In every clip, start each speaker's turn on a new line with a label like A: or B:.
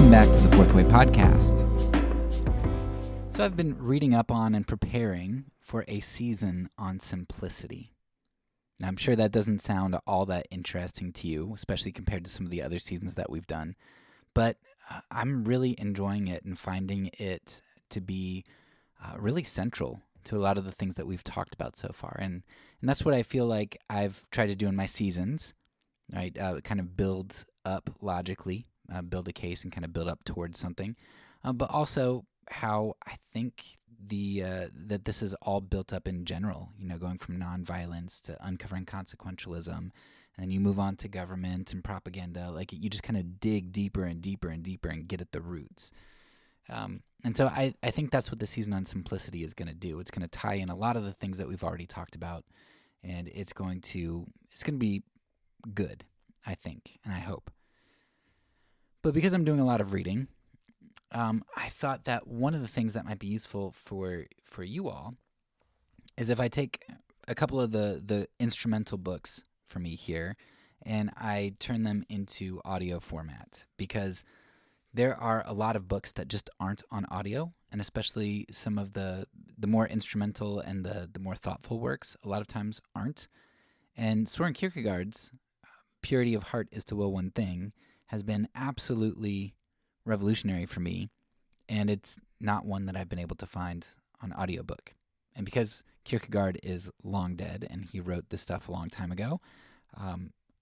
A: Welcome back to the Fourth Way Podcast. So I've been reading up on and preparing for a season on simplicity. Now, I'm sure that doesn't sound all that interesting to you, especially compared to some of the other seasons that we've done, but I'm really enjoying it and finding it to be really central to a lot of the things that we've talked about so far. And that's what I feel like I've tried to do in my seasons, right? Kind of build up logically, build a case and kind of build up towards something, but also how I think that this is all built up in general, going from nonviolence to uncovering consequentialism, and then you move on to government and propaganda. Like, you just kind of dig deeper and deeper and deeper and get at the roots. And so I think that's what the season on simplicity is going to do. It's going to tie in a lot of the things that we've already talked about, and it's going to be good, I think, and I hope. But because I'm doing a lot of reading, I thought that one of the things that might be useful for you all is if I take a couple of the instrumental books for me here and I turn them into audio format, because there are a lot of books that just aren't on audio, and especially some of the more instrumental and the more thoughtful works a lot of times aren't. And Soren Kierkegaard's Purity of Heart is to Will One Thing has been absolutely revolutionary for me, and it's not one that I've been able to find on audiobook. And because Kierkegaard is long dead and he wrote this stuff a long time ago,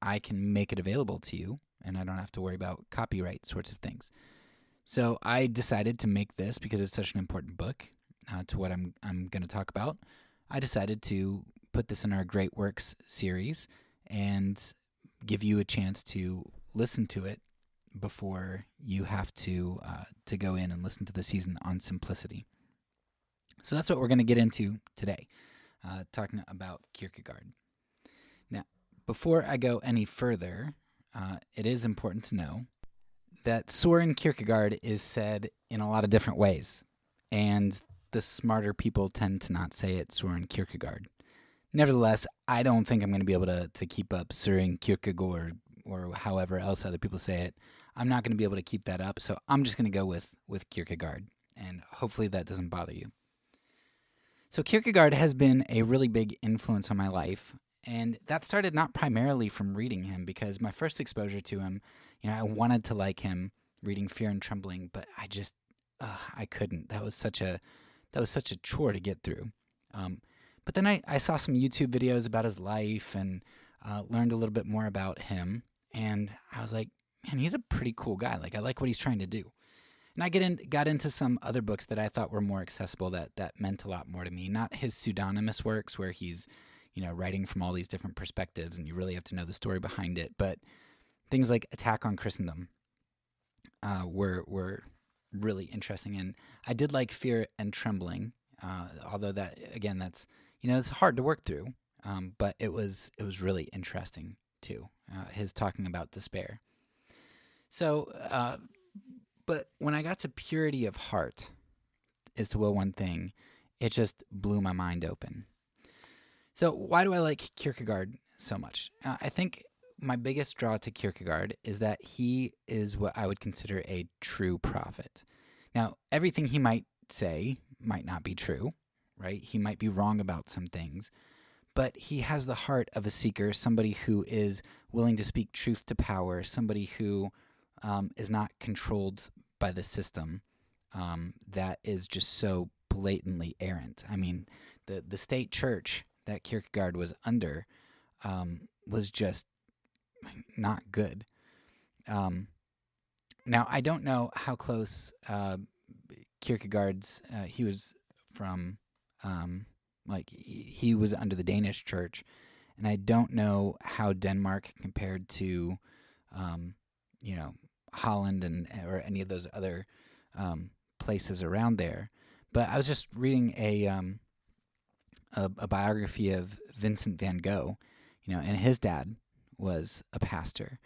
A: I can make it available to you, and I don't have to worry about copyright sorts of things. So I decided to make this, because it's such an important book to what I'm going to talk about. I decided to put this in our Great Works series and give you a chance to listen to it before you have to go in and listen to the season on simplicity. So that's what we're going to get into today, talking about Kierkegaard. Now, before I go any further, it is important to know that Soren Kierkegaard is said in a lot of different ways, and the smarter people tend to not say it Soren Kierkegaard. Nevertheless, I don't think I'm going to be able to keep up Soren Kierkegaard or however else other people say it. I'm not going to be able to keep that up, so I'm just going to go with Kierkegaard, and hopefully that doesn't bother you. So Kierkegaard has been a really big influence on my life, and that started not primarily from reading him, because my first exposure to him, I wanted to like him reading Fear and Trembling, but I couldn't. That was such a chore to get through. But then I saw some YouTube videos about his life and learned a little bit more about him, and I was like, man, he's a pretty cool guy. Like, I like what he's trying to do. And I got into some other books that I thought were more accessible, that meant a lot more to me. Not his pseudonymous works where he's, writing from all these different perspectives and you really have to know the story behind it. But things like Attack on Christendom were really interesting. And I did like Fear and Trembling, although that, again, that's, it's hard to work through. But it was really interesting too, his talking about despair. So, but when I got to Purity of Heart is to Will One Thing, it just blew my mind open. So why do I like Kierkegaard so much? I think my biggest draw to Kierkegaard is that he is what I would consider a true prophet. Now, everything he might say might not be true, right? He might be wrong about some things, but he has the heart of a seeker, somebody who is willing to speak truth to power, somebody who is not controlled by the system that is just so blatantly errant. I mean, the state church that Kierkegaard was under was just not good. Now, I don't know how close Kierkegaard's, he was from, he was under the Danish church, and I don't know how Denmark compared to, Holland or any of those other places around there. But I was just reading a biography of Vincent van Gogh, and his dad was a pastor,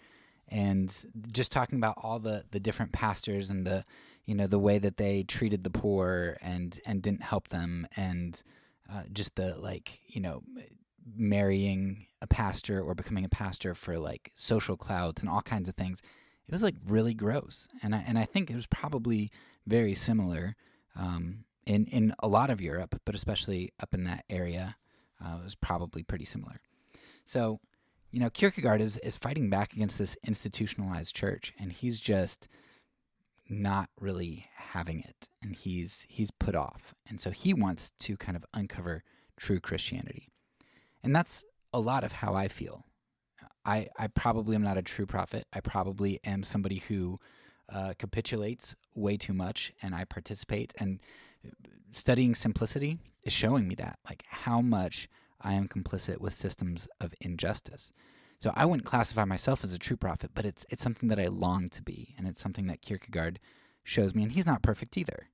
A: and just talking about all the different pastors and the way that they treated the poor and didn't help them, and just the marrying a pastor or becoming a pastor for social clout and all kinds of things. it was like really gross. And I think it was probably very similar in a lot of Europe, but especially up in that area, it was probably pretty similar. So, Kierkegaard is fighting back against this institutionalized church, and he's just not really having it, and he's put off. And so he wants to kind of uncover true Christianity. And that's a lot of how I feel. I probably am not a true prophet. I probably am somebody who capitulates way too much, and I participate. And studying simplicity is showing me that, like how much I am complicit with systems of injustice. So I wouldn't classify myself as a true prophet, but it's something that I long to be, and it's something that Kierkegaard shows me. And he's not perfect either,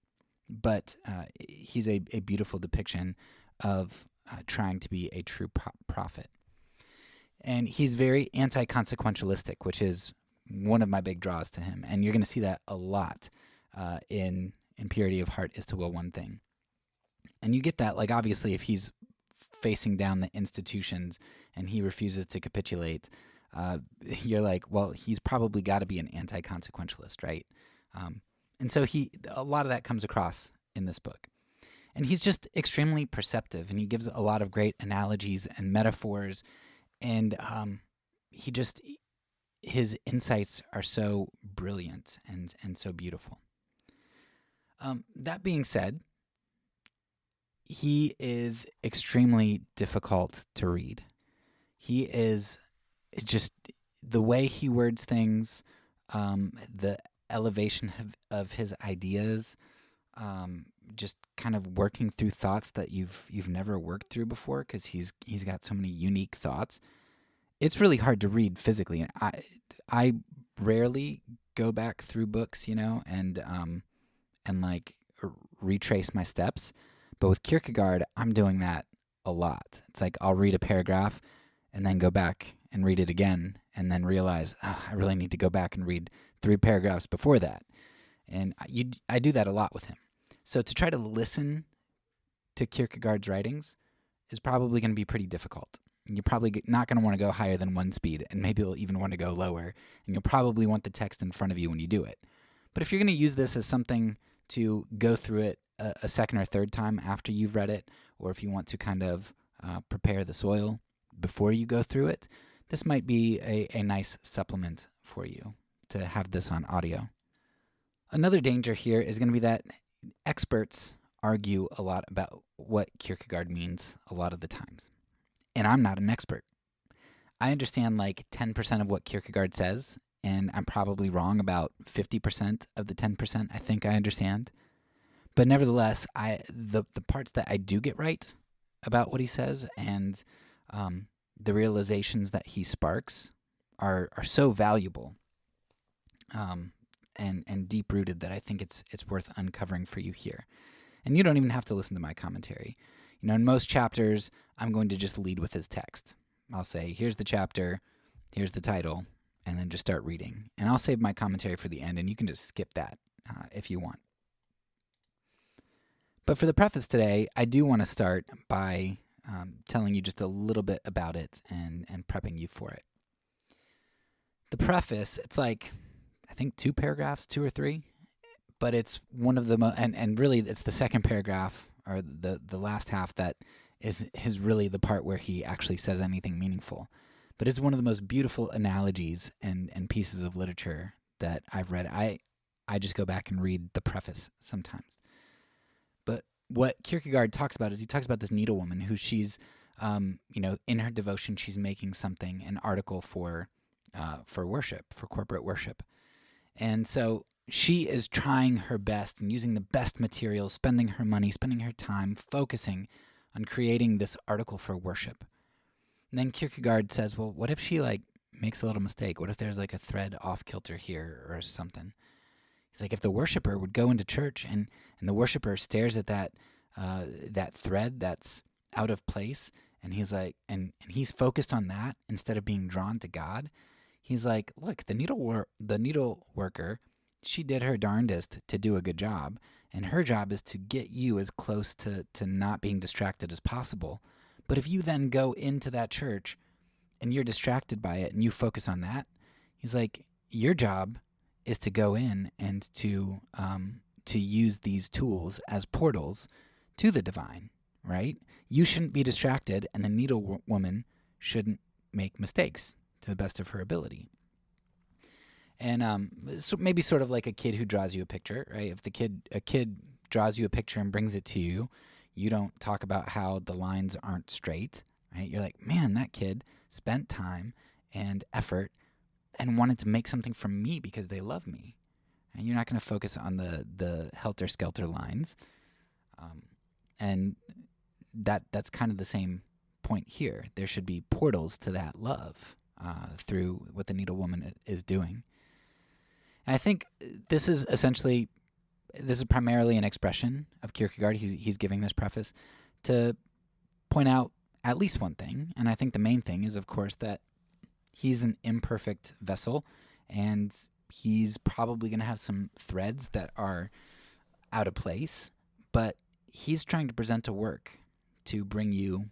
A: but he's a beautiful depiction of trying to be a true prophet. And he's very anti-consequentialistic, which is one of my big draws to him. And you're going to see that a lot in Purity of Heart is to Will One Thing. And you get that, like, obviously, if he's facing down the institutions and he refuses to capitulate, you're like, well, he's probably got to be an anti-consequentialist, right? And so a lot of that comes across in this book. And he's just extremely perceptive, and he gives a lot of great analogies and metaphors, and his insights are so brilliant and so beautiful. That being said, he is extremely difficult to read. He is just, the way he words things, the elevation of his ideas, just kind of working through thoughts that you've never worked through before, because he's got so many unique thoughts. It's really hard to read physically. And I rarely go back through books, and like retrace my steps. But with Kierkegaard, I'm doing that a lot. It's like I'll read a paragraph and then go back and read it again, and then realize I really need to go back and read 3 paragraphs before that. And I do that a lot with him. So to try to listen to Kierkegaard's writings is probably going to be pretty difficult. You're probably not going to want to go higher than 1 speed, and maybe you'll even want to go lower, and you'll probably want the text in front of you when you do it. But if you're going to use this as something to go through it a second or third time after you've read it, or if you want to kind of prepare the soil before you go through it, this might be a nice supplement for you to have this on audio. Another danger here is going to be that experts argue a lot about what Kierkegaard means a lot of the times. And I'm not an expert. I understand like 10% of what Kierkegaard says, and I'm probably wrong about 50% of the 10% I think I understand. But nevertheless, the parts that I do get right about what he says, and the realizations that he sparks are so valuable and deep-rooted that I think it's worth uncovering for you here. And you don't even have to listen to my commentary. In most chapters, I'm going to just lead with his text. I'll say, here's the chapter, here's the title, and then just start reading. And I'll save my commentary for the end, and you can just skip that if you want. But for the preface today, I do want to start by telling you just a little bit about it and prepping you for it. The preface, it's like, I think 2 paragraphs, 2 or 3, but it's one of the and really it's the second paragraph, or the last half, that is really the part where he actually says anything meaningful. But it's one of the most beautiful analogies and pieces of literature that I've read. I just go back and read the preface sometimes. But what Kierkegaard talks about is he talks about this needlewoman who she's, in her devotion, she's making something, an article for worship, for corporate worship. And so she is trying her best and using the best materials, spending her money, spending her time, focusing on creating this article for worship. And then Kierkegaard says, well, what if she makes a little mistake? What if there's a thread off kilter here or something? He's like, if the worshiper would go into church and the worshiper stares at that thread that's out of place, and he's like, and he's focused on that instead of being drawn to God. He's like, look, the needle worker, she did her darndest to do a good job, and her job is to get you as close to not being distracted as possible. But if you then go into that church and you're distracted by it and you focus on that, he's like, your job is to go in and to use these tools as portals to the divine, right? You shouldn't be distracted, and the needlewoman shouldn't make mistakes to the best of her ability. And so maybe sort of like a kid who draws you a picture, right? If a kid draws you a picture and brings it to you, you don't talk about how the lines aren't straight, right? You're like, man, that kid spent time and effort and wanted to make something from me because they love me. And you're not going to focus on the helter-skelter lines. And that's kind of the same point here. There should be portals to that love through what the needlewoman is doing. And I think this is primarily an expression of Kierkegaard. He's giving this preface to point out at least one thing. And I think the main thing is, of course, that he's an imperfect vessel, and he's probably going to have some threads that are out of place, but he's trying to present a work to bring you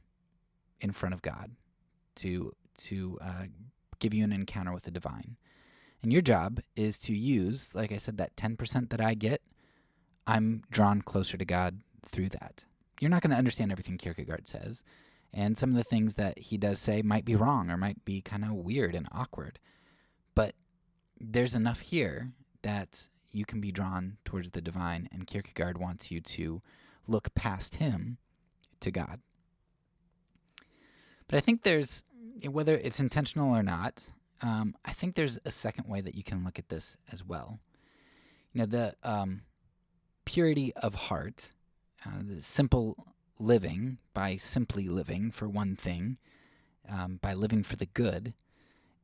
A: in front of God, to give you an encounter with the divine. And your job is to use, like I said, that 10% that I get, I'm drawn closer to God through that. You're not going to understand everything Kierkegaard says, and some of the things that he does say might be wrong or might be kind of weird and awkward. But there's enough here that you can be drawn towards the divine, and Kierkegaard wants you to look past him to God. But I think there's, whether it's intentional or not, I think there's a second way that you can look at this as well. The purity of heart, the simple living, by simply living for one thing, by living for the good,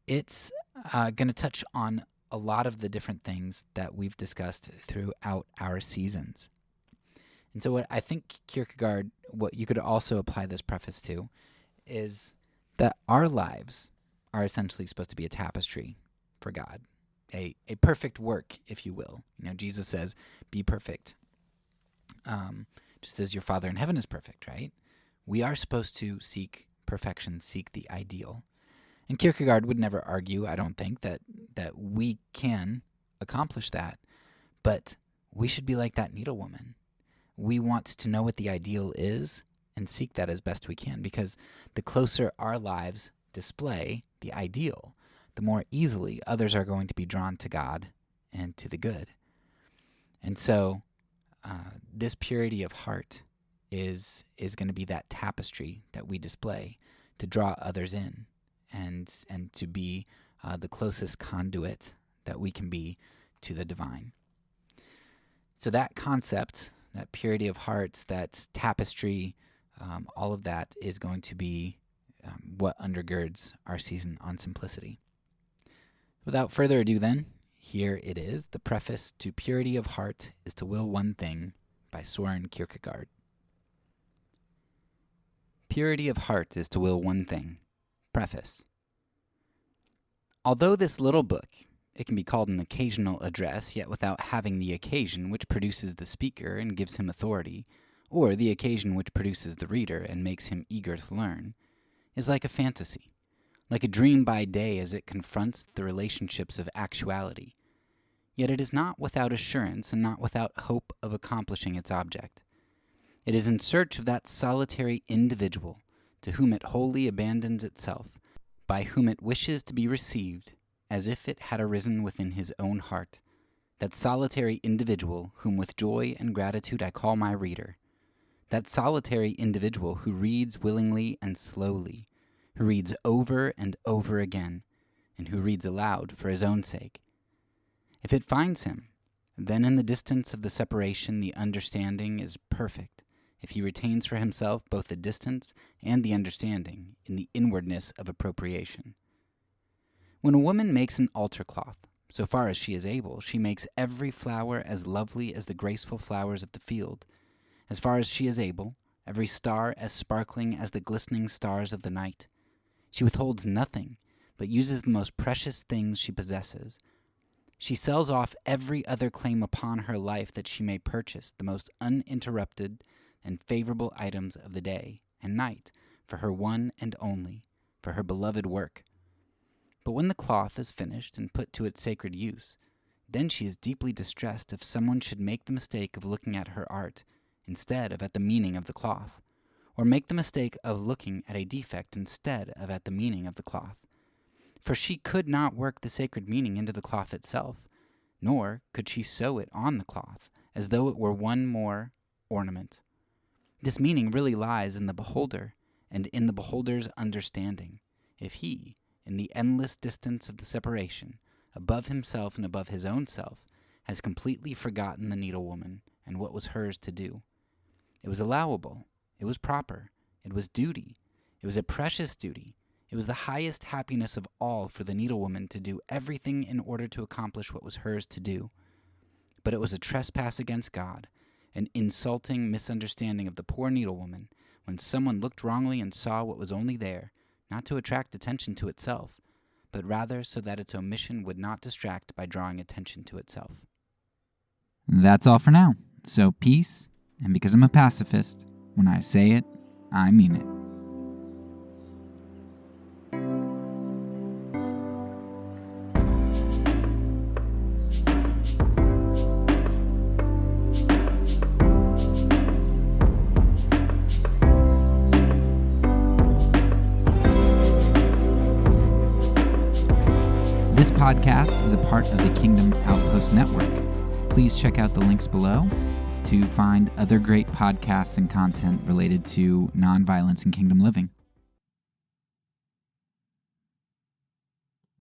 A: it's going to touch on a lot of the different things that we've discussed throughout our seasons. And so what I think Kierkegaard, what you could also apply this preface to, is that our lives are essentially supposed to be a tapestry for God, a perfect work, if you will. Jesus says, be perfect, just as your Father in heaven is perfect, right? We are supposed to seek perfection, seek the ideal. And Kierkegaard would never argue, I don't think, that we can accomplish that, but we should be like that needlewoman. We want to know what the ideal is and seek that as best we can, because the closer our lives display the ideal, the more easily others are going to be drawn to God and to the good. And so this purity of heart is going to be that tapestry that we display to draw others in and to be the closest conduit that we can be to the divine. So that concept, that purity of hearts, that tapestry, all of that is going to be what undergirds our season on simplicity. Without further ado then, here it is, the preface to Purity of Heart is to Will One Thing by Soren Kierkegaard. Purity of heart is to will one thing. Preface. Although this little book, it can be called an occasional address, yet without having the occasion which produces the speaker and gives him authority, or the occasion which produces the reader and makes him eager to learn, is like a fantasy, like a dream by day as it confronts the relationships of actuality. Yet it is not without assurance and not without hope of accomplishing its object. It is in search of that solitary individual to whom it wholly abandons itself, by whom it wishes to be received as if it had arisen within his own heart, that solitary individual whom with joy and gratitude I call my reader, that solitary individual who reads willingly and slowly, who reads over and over again, and who reads aloud for his own sake. If it finds him, then in the distance of the separation the understanding is perfect, if he retains for himself both the distance and the understanding in the inwardness of appropriation. When a woman makes an altar cloth, so far as she is able, she makes every flower as lovely as the graceful flowers of the field. As far as she is able, every star as sparkling as the glistening stars of the night. She withholds nothing, but uses the most precious things she possesses. She sells off every other claim upon her life that she may purchase the most uninterrupted and favorable items of the day and night for her one and only, for her beloved work. But when the cloth is finished and put to its sacred use, then she is deeply distressed if someone should make the mistake of looking at her art instead of at the meaning of the cloth, or make the mistake of looking at a defect instead of at the meaning of the cloth. For she could not work the sacred meaning into the cloth itself, nor could she sew it on the cloth as though it were one more ornament. This meaning really lies in the beholder and in the beholder's understanding. If he, in the endless distance of the separation, above himself and above his own self, has completely forgotten the needlewoman and what was hers to do. It was allowable. It was proper. It was duty. It was a precious duty. It was the highest happiness of all for the needlewoman to do everything in order to accomplish what was hers to do. But it was a trespass against God, an insulting misunderstanding of the poor needlewoman, when someone looked wrongly and saw what was only there, not to attract attention to itself, but rather so that its omission would not distract by drawing attention to itself.
B: That's all for now. So peace, and because I'm a pacifist, when I say it, I mean it. This podcast is a part of the Kingdom Outpost Network. Please check out the links below to find other great podcasts and content related to nonviolence and kingdom living.